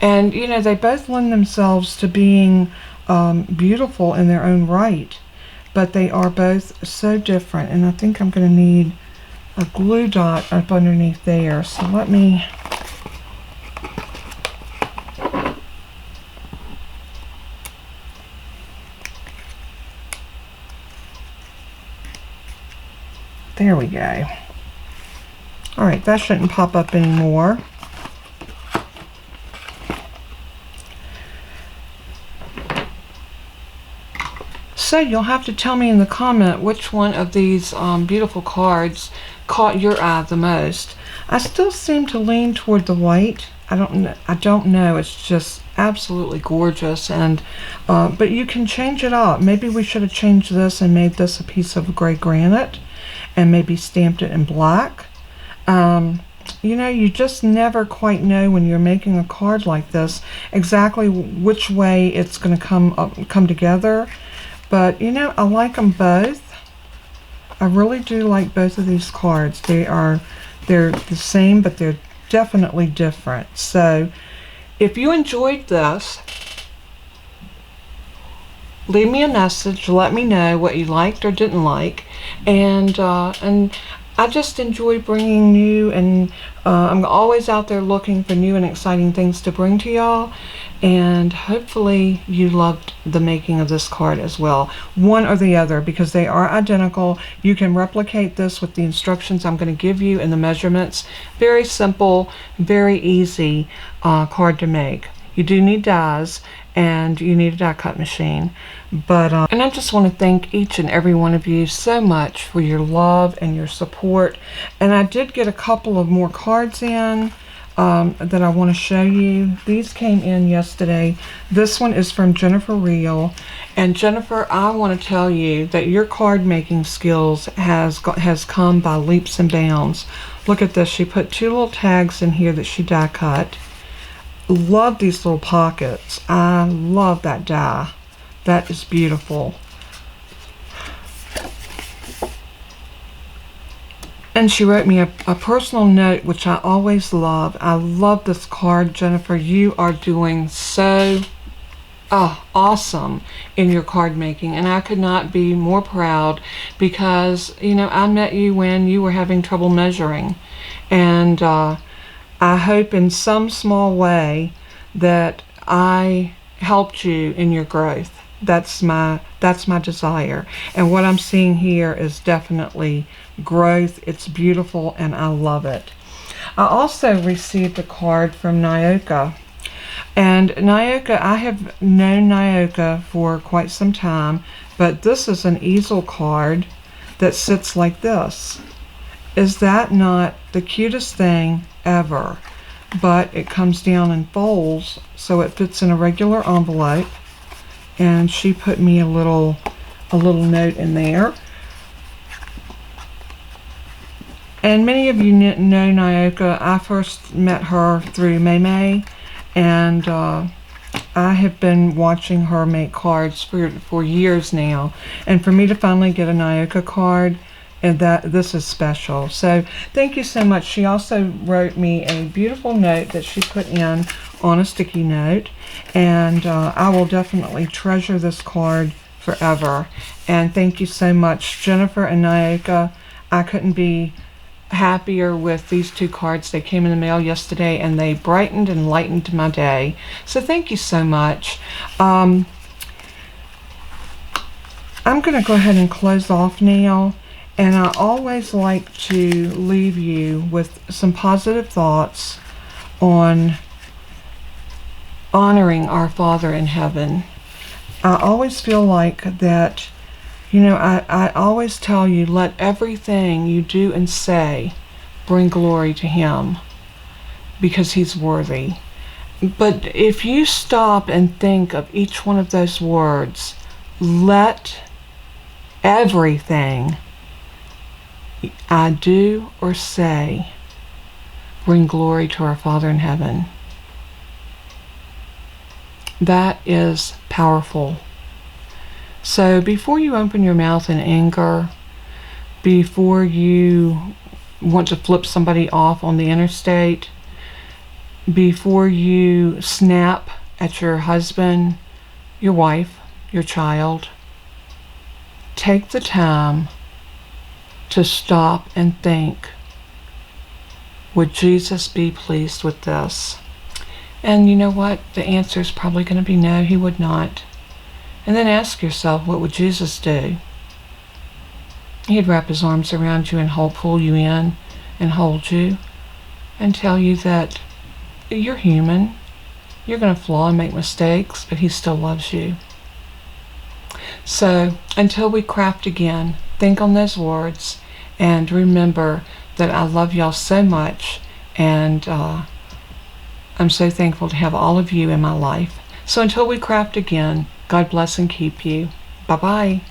And you know, they both lend themselves to being beautiful in their own right, but they are both so different. And I think I'm going to need a glue dot up underneath there. So let me there we go. All right, that shouldn't pop up anymore. So you'll have to tell me in the comment which one of these beautiful cards caught your eye the most. I still seem to lean toward the white. I don't know. It's just absolutely gorgeous. And but you can change it up. Maybe we should have changed this and made this a piece of gray granite, and maybe stamped it in black. You know, you just never quite know when you're making a card like this exactly which way it's going to come together. But you know, I like them both. I really do like both of these cards. They're the same, but they're definitely different. So if you enjoyed this, leave me a message, let me know what you liked or didn't like. And I just enjoy bringing new, and I'm always out there looking for new and exciting things to bring to y'all. And hopefully you loved the making of this card as well, one or the other, because they are identical. You can replicate this with the instructions I'm going to give you and the measurements. Very simple, very easy card to make. You do need dies, and you need a die cut machine. But and I just want to thank each and every one of you so much for your love and your support. And I did get a couple of more cards in that I want to show you. These came in yesterday. This one is from Jennifer Reel. And Jennifer, I want to tell you that your card making skills has come by leaps and bounds. Look at this. She put 2 little tags in here that she die cut. Love these little pockets. I love that die. That is beautiful. And she wrote me a personal note, which I always love. I love this card, Jennifer. You are doing so awesome in your card making, and I could not be more proud, because you know, I met you when you were having trouble measuring, and I hope in some small way that I helped you in your growth. That's my desire. And what I'm seeing here is definitely growth. It's beautiful and I love it. I also received a card from Nyoka. And Nyoka, I have known Nyoka for quite some time, but this is an easel card that sits like this. Is that not the cutest thing ever? But it comes down and folds so it fits in a regular envelope. And she put me a little note in there. And many of you know Nyoka. I first met her through May, and I I have been watching her make cards for years now, and for me to finally get a Nyoka card, and that this is special. So thank you so much. She also wrote me a beautiful note that she put in on a sticky note, and I will definitely treasure this card forever. And thank you so much, Jennifer and Nyoka. I couldn't be happier with these two cards. They came in the mail yesterday and they brightened and lightened my day. So thank you so much. I'm going to go ahead and close off now, and I always like to leave you with some positive thoughts on honoring our Father in heaven. I always feel like that, you know, I always tell you, let everything you do and say bring glory to Him, because He's worthy. But if you stop and think of each one of those words, let everything I do or say bring glory to our Father in heaven. That is powerful. So before you open your mouth in anger, before you want to flip somebody off on the interstate, before you snap at your husband, your wife, your child, take the time to stop and think, would Jesus be pleased with this? And you know what? The answer is probably going to be no, He would not. And then ask yourself, what would Jesus do? He'd wrap His arms around you and pull you in and hold you and tell you that you're human. You're going to flaw and make mistakes, but He still loves you. So until we craft again, think on those words and remember that I love y'all so much, and I'm so thankful to have all of you in my life. So until we craft again, God bless and keep you. Bye-bye.